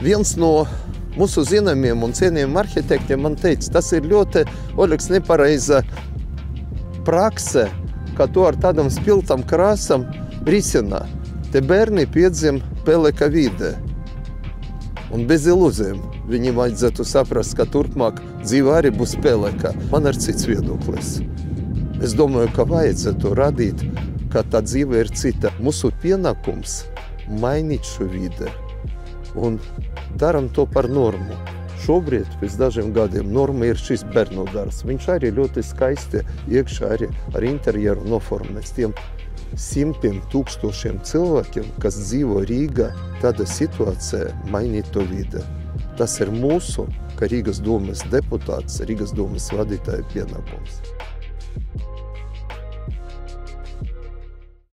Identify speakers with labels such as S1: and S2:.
S1: Viens no mūsu zināmiem un cienījumiem arhitektiem man teica, tas ir ļoti, Oļegs, nepareiza prakse, ka to ar tādam spiltam krāsam risinā. Te bērni piedzim peleka vidē. Un bez ilūzijām viņiem vajadzētu saprast, ka turpmāk dzīve arī būs peleka. Man ir cits viedoklis. Es domāju, ka vajadzētu radīt, ka tā dzīve ir cita. Mūsu pienākums mainīt šo vidi. Un daram to par normu. Šobrīd, pēc dažiem gadiem, norma ir šis bērnu dārzs. Viņš arī ļoti skaisti iekšā arī ar interjeru noformēs tiem simtiem tūkstošiem cilvēkiem, kas dzīvo Rīgā, tādā situācijā mainīt to vidi. Tas ir mūsu, kā Rīgas domes deputāts, Rīgas domes vadītāja pienākums.